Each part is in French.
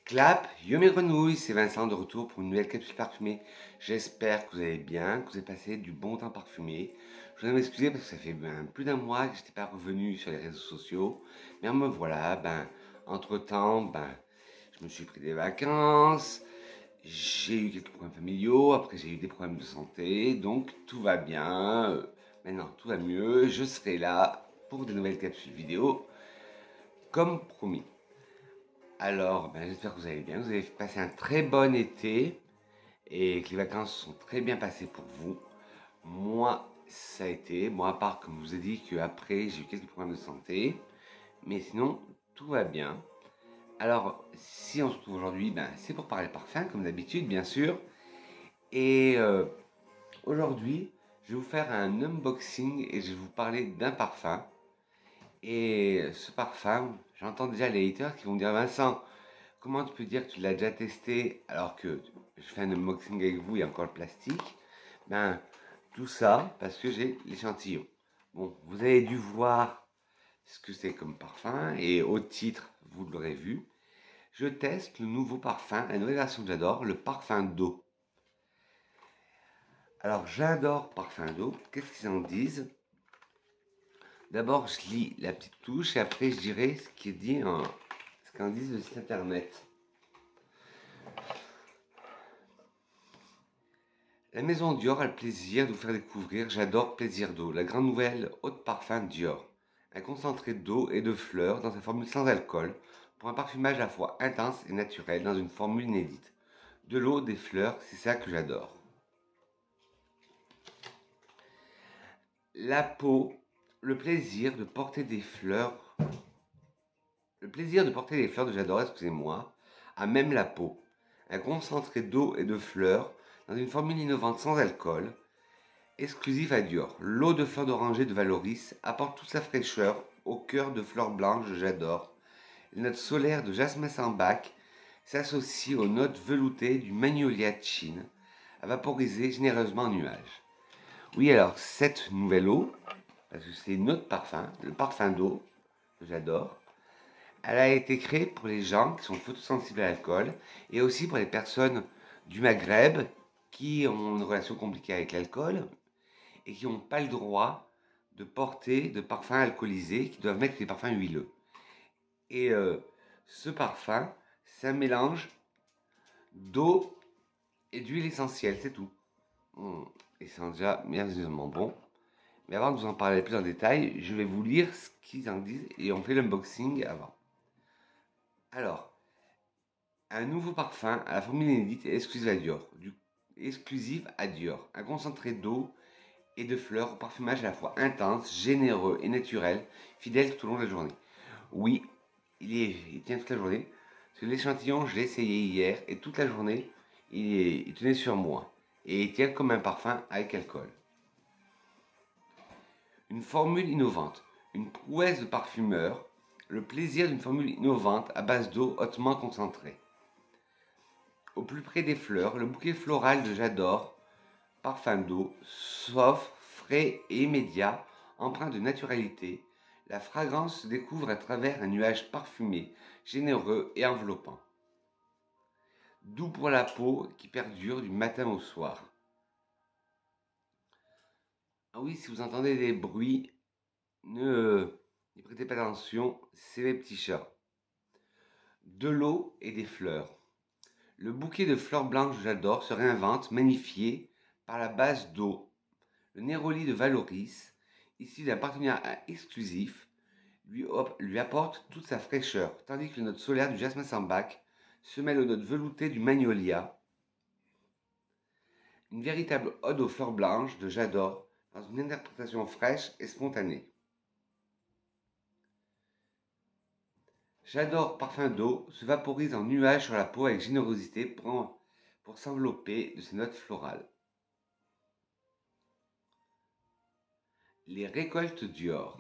Clap, yo mes grenouilles, c'est Vincent de retour pour une nouvelle capsule parfumée. J'espère que vous allez bien, que vous avez passé du bon temps parfumé. Je voudrais m'excuser parce que ça fait plus d'un mois que je n'étais pas revenu sur les réseaux sociaux. Mais me voilà, entre-temps, je me suis pris des vacances, j'ai eu quelques problèmes familiaux, après j'ai eu des problèmes de santé, donc tout va bien. Maintenant, tout va mieux, je serai là pour de nouvelles capsules vidéo, comme promis. Alors, j'espère que vous allez bien, vous avez passé un très bon été et que les vacances sont très bien passées pour vous. Moi, ça a été, à part comme je vous ai dit qu'après j'ai eu quelques problèmes de santé, mais sinon tout va bien. Alors, si on se retrouve aujourd'hui, c'est pour parler parfum, comme d'habitude, bien sûr. Et aujourd'hui, je vais vous faire un unboxing et je vais vous parler d'un parfum. Et ce parfum, j'entends déjà les haters qui vont me dire Vincent, comment tu peux dire que tu l'as déjà testé alors que je fais un unboxing avec vous et encore le plastique? Tout ça parce que j'ai l'échantillon. Bon, vous avez dû voir ce que c'est comme parfum et au titre, vous l'aurez vu. Je teste le nouveau parfum, la nouvelle version que j'adore, le parfum d'eau. Alors, j'adore parfum d'eau. Qu'est-ce qu'ils en disent? D'abord, je lis la petite touche et après, je dirai ce qui est dit ce qu'en disent le site internet. La maison Dior a le plaisir de vous faire découvrir J'adore Plaisir d'eau, la grande nouvelle eau de parfum Dior. Un concentré d'eau et de fleurs dans sa formule sans alcool pour un parfumage à la fois intense et naturel dans une formule inédite. De l'eau, des fleurs, c'est ça que j'adore. La peau, le plaisir de porter des fleurs. Le plaisir de porter des fleurs de J'adore, excusez-moi, à même la peau. Un concentré d'eau et de fleurs dans une formule innovante sans alcool. Exclusif à Dior, l'eau de fleurs d'oranger de Valoris apporte toute sa fraîcheur au cœur de fleurs blanches de J'adore. Les notes solaires de jasmin sambac s'associent aux notes veloutées du magnolia de Chine, à vaporiser généreusement en nuages. Oui, alors cette nouvelle eau, parce que c'est notre parfum, le parfum d'eau que j'adore, elle a été créée pour les gens qui sont photosensibles à l'alcool et aussi pour les personnes du Maghreb qui ont une relation compliquée avec l'alcool et qui n'ont pas le droit de porter de parfums alcoolisés, qui doivent mettre des parfums huileux. Et ce parfum, c'est un mélange d'eau et d'huile essentielle, c'est tout. Et c'est déjà merveilleusement bon. Mais avant de vous en parler plus en détail, je vais vous lire ce qu'ils en disent et on fait l'unboxing avant. Alors, un nouveau parfum à la formule inédite et exclusive à Dior. Exclusive à Dior. Un concentré d'eau et de fleurs au parfumage à la fois intense, généreux et naturel, fidèle tout au long de la journée. Oui, il tient toute la journée. Parce que l'échantillon, je l'ai essayé hier et toute la journée, il tenait sur moi. Et il tient comme un parfum avec alcool. Une formule innovante, une prouesse de parfumeur, le plaisir d'une formule innovante à base d'eau hautement concentrée. Au plus près des fleurs, le bouquet floral de J'adore, parfum d'eau, soft, frais et immédiat, empreint de naturalité, la fragrance se découvre à travers un nuage parfumé, généreux et enveloppant. Doux pour la peau qui perdure du matin au soir. Ah oui, si vous entendez des bruits, n'y prêtez pas attention, c'est les petits chats. De l'eau et des fleurs. Le bouquet de fleurs blanches que j'adore se réinvente, magnifié par la base d'eau. Le Néroli de Valoris, issu d'un partenariat exclusif, lui apporte toute sa fraîcheur, tandis que les notes solaires du jasmin sambac se mêlent aux notes veloutées du magnolia. Une véritable ode aux fleurs blanches de J'adore, dans une interprétation fraîche et spontanée. J'adore parfum d'eau se vaporise en nuages sur la peau avec générosité pour s'envelopper de ses notes florales. Les récoltes Dior.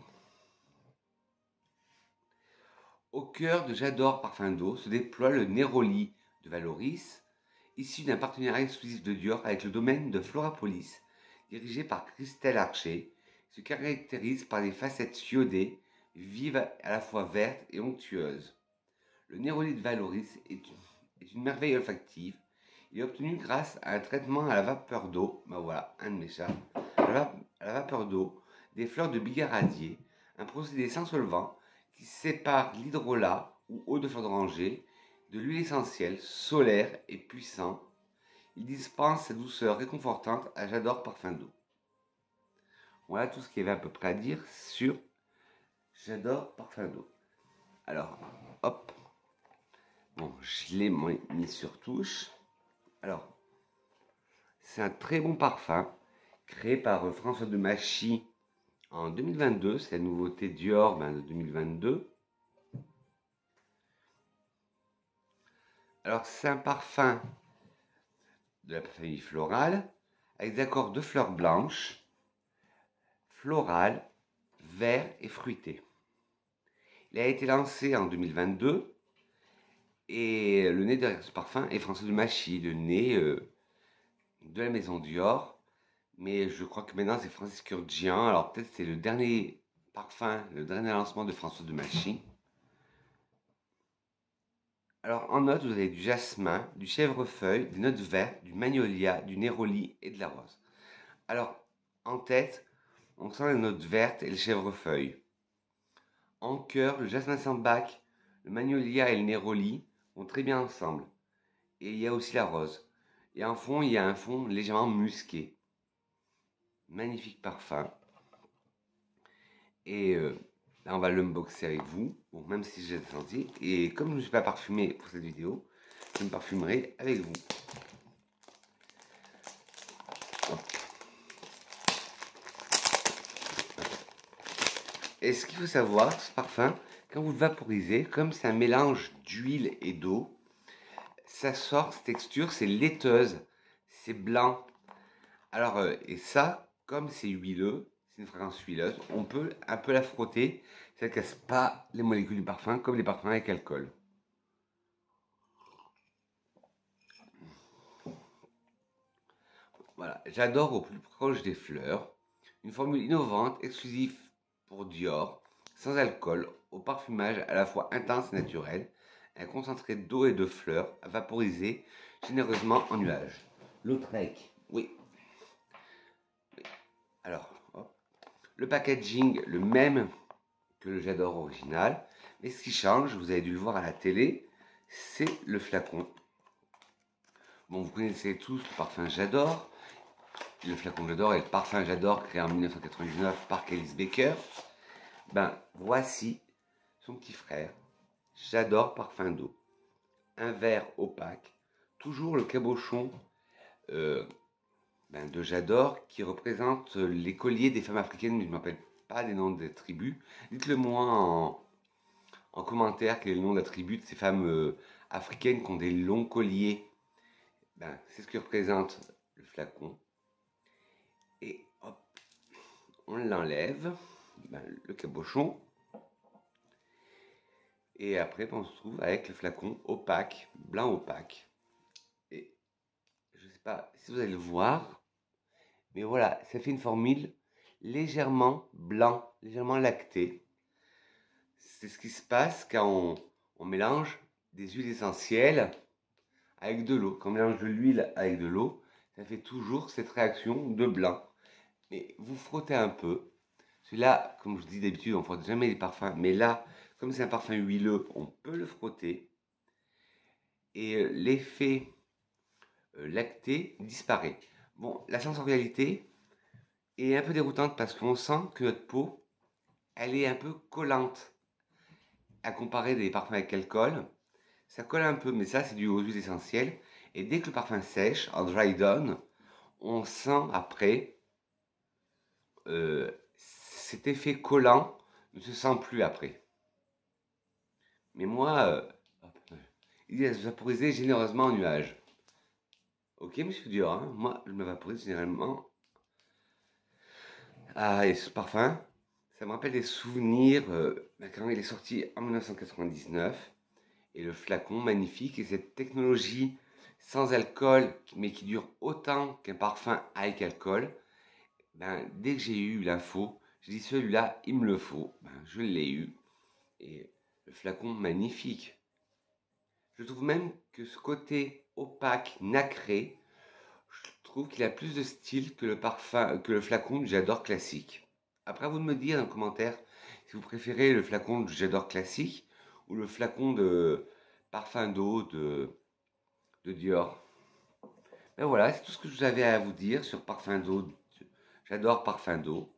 Au cœur de J'adore parfum d'eau se déploie le Néroli de Valoris, issu d'un partenariat exclusif de Dior avec le domaine de Florapolis, dirigé par Christelle Archer, se caractérise par des facettes iodées, vives à la fois vertes et onctueuses. Le Néroli de Valoris est est une merveille olfactive. Il est obtenu grâce à un traitement à la vapeur d'eau, ben voilà, un de mes chats, à la vapeur d'eau, des fleurs de bigaradier, un procédé sans solvant qui sépare l'hydrolat ou eau de fleur d'oranger de l'huile essentielle, solaire et puissant. Il dispense sa douceur réconfortante à J'adore parfum d'eau. Voilà tout ce qu'il y avait à peu près à dire sur J'adore parfum d'eau. Alors, hop. Bon, je l'ai mis sur touche. Alors, c'est un très bon parfum créé par François de Machy en 2022. C'est la nouveauté Dior de 2022. Alors, c'est un parfum de la famille florale avec des accords de fleurs blanches, florales, vert et fruité. Il a été lancé en 2022 et le nez derrière ce parfum est François de Machy, le nez de la maison Dior. Mais je crois que maintenant c'est Francis Kurkdjian. Alors peut-être c'est le dernier parfum, le dernier lancement de François de Machy. Alors en note, vous avez du jasmin, du chèvrefeuille, des notes vertes, du magnolia, du néroli et de la rose. Alors en tête, on sent les notes vertes et le chèvrefeuille. En cœur, le jasmin sambac, le magnolia et le néroli vont très bien ensemble. Et il y a aussi la rose. Et en fond, il y a un fond légèrement musqué. Magnifique parfum. Et là, on va l'unboxer avec vous. Bon, même si j'ai senti. Et comme je ne suis pas parfumé pour cette vidéo, je me parfumerai avec vous. Hop. Et ce qu'il faut savoir, ce parfum, quand vous le vaporisez, comme c'est un mélange d'huile et d'eau, ça sort, cette texture, c'est laiteuse, c'est blanc. Alors, et ça, comme c'est huileux, c'est une fragrance huileuse, on peut un peu la frotter, ça ne casse pas les molécules du parfum, comme les parfums avec alcool. Voilà, j'adore au plus proche des fleurs, une formule innovante, exclusive pour Dior, sans alcool, au parfumage à la fois intense et naturel, un concentré d'eau et de fleurs vaporisé généreusement en nuages. Lautrec, oui. Alors, hop. Le packaging, le même que le J'adore original, mais ce qui change, vous avez dû le voir à la télé, c'est le flacon. Bon, vous connaissez tous le parfum J'adore. Le flacon J'adore est le parfum J'adore créé en 1999 par Kelly Baker. Ben, voici son petit frère, J'adore parfum d'eau. Un verre opaque, toujours le cabochon de J'adore qui représente les colliers des femmes africaines, mais je ne m'appelle pas les noms des tribus. Dites-le moi en commentaire quel est le nom de la tribu de ces femmes africaines qui ont des longs colliers. Ben, c'est ce que représente le flacon. Et hop, on l'enlève, le cabochon. Et après, on se trouve avec le flacon opaque, blanc opaque. Et je ne sais pas si vous allez le voir, mais voilà, ça fait une formule légèrement blanc, légèrement lacté. C'est ce qui se passe quand on mélange des huiles essentielles avec de l'eau. Quand on mélange de l'huile avec de l'eau, ça fait toujours cette réaction de blanc. Mais vous frottez un peu. Celui-là, comme je dis d'habitude, on ne frotte jamais les parfums. Mais là, comme c'est un parfum huileux, on peut le frotter. Et l'effet lacté disparaît. Bon, la sensorialité est un peu déroutante parce qu'on sent que notre peau, elle est un peu collante. À comparer des parfums avec alcool, ça colle un peu, mais ça c'est dû aux huiles essentielles. Et dès que le parfum sèche, en dry down, on sent après cet effet collant ne se sent plus après. Mais moi, il est vaporisé généreusement en nuage. Ok, monsieur Dior, hein, moi je me vaporise généralement. Ah, et ce parfum, ça me rappelle des souvenirs quand il est sorti en 1999. Et le flacon magnifique et cette technologie sans alcool, mais qui dure autant qu'un parfum avec alcool, dès que j'ai eu l'info, j'ai dit celui-là, il me le faut. Je l'ai eu. Et le flacon magnifique. Je trouve même que ce côté opaque, nacré, je trouve qu'il a plus de style que le flacon du J'adore classique. Après, à vous de me dire dans les commentaires si vous préférez le flacon du J'adore classique ou le flacon de parfum d'eau de Dior. Ben voilà, c'est tout ce que j'avais à vous dire sur parfum d'eau. J'adore parfum d'eau.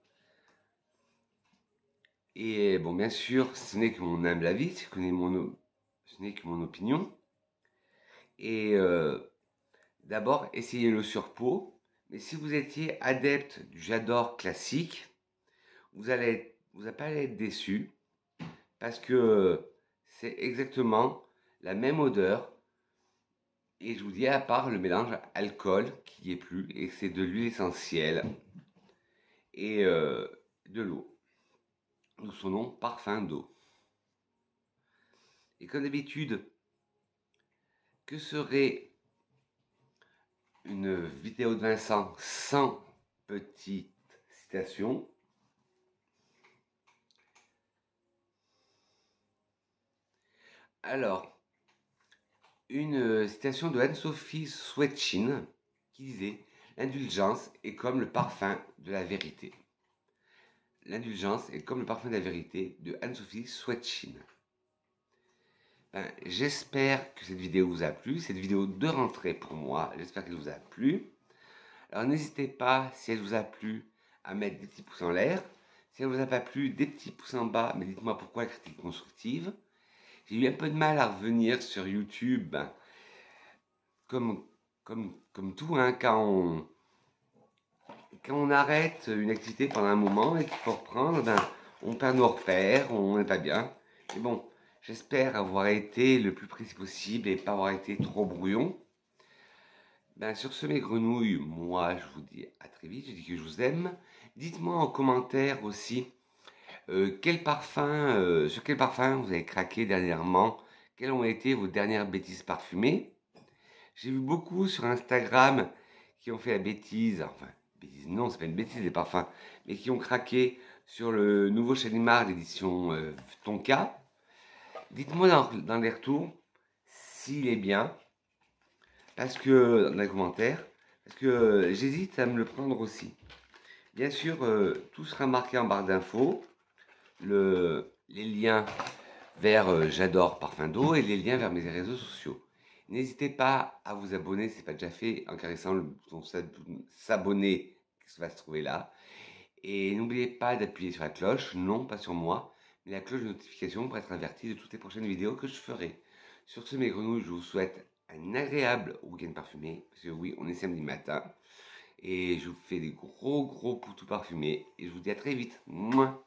Et bon, bien sûr, ce n'est que mon humble avis, ce n'est que mon opinion. Et d'abord, essayez-le sur peau. Mais si vous étiez adepte du J'adore classique, vous n'allez pas être déçu parce que c'est exactement la même odeur. Et je vous dis, à part le mélange alcool qui n'y est plus, et que c'est de l'huile essentielle et de l'eau. D'où son nom, parfum d'eau. Et comme d'habitude, que serait une vidéo de Vincent sans petite citation? Alors, une citation de Anne-Sophie Swetchin qui disait « L'indulgence est comme le parfum de la vérité ». L'indulgence est comme le parfum de la vérité de Anne-Sophie Swetchin. J'espère que cette vidéo vous a plu, cette vidéo de rentrée pour moi, j'espère qu'elle vous a plu. Alors n'hésitez pas, si elle vous a plu, à mettre des petits pouces en l'air. Si elle ne vous a pas plu, des petits pouces en bas, mais dites-moi pourquoi la critique constructive. J'ai eu un peu de mal à revenir sur YouTube, comme tout, hein, quand on arrête une activité pendant un moment et qu'il faut reprendre, on perd nos repères, on n'est pas bien. Mais bon, j'espère avoir été le plus précis possible et pas avoir été trop brouillon. Sur ce, mes grenouilles, moi, je vous dis à très vite. Je dis que je vous aime. Dites-moi en commentaire aussi sur quel parfum vous avez craqué dernièrement. Quelles ont été vos dernières bêtises parfumées? J'ai vu beaucoup sur Instagram qui ont fait la bêtise, enfin, bêtise, non, c'est pas une bêtise les parfums, mais qui ont craqué sur le nouveau Chalimard d'édition Tonka. Dites-moi dans les retours s'il est bien, parce que dans les commentaires, parce que j'hésite à me le prendre aussi. Bien sûr, tout sera marqué en barre d'infos, les liens vers J'adore Parfum d'eau et les liens vers mes réseaux sociaux. N'hésitez pas à vous abonner si ce n'est pas déjà fait en caressant le bouton s'abonner qui va se trouver là. Et n'oubliez pas d'appuyer sur la cloche, non pas sur moi, mais la cloche de notification pour être averti de toutes les prochaines vidéos que je ferai. Sur ce, mes grenouilles, je vous souhaite un agréable week-end parfumé, parce que oui, on est samedi matin. Et je vous fais des gros poutous parfumés, et je vous dis à très vite. Mouah.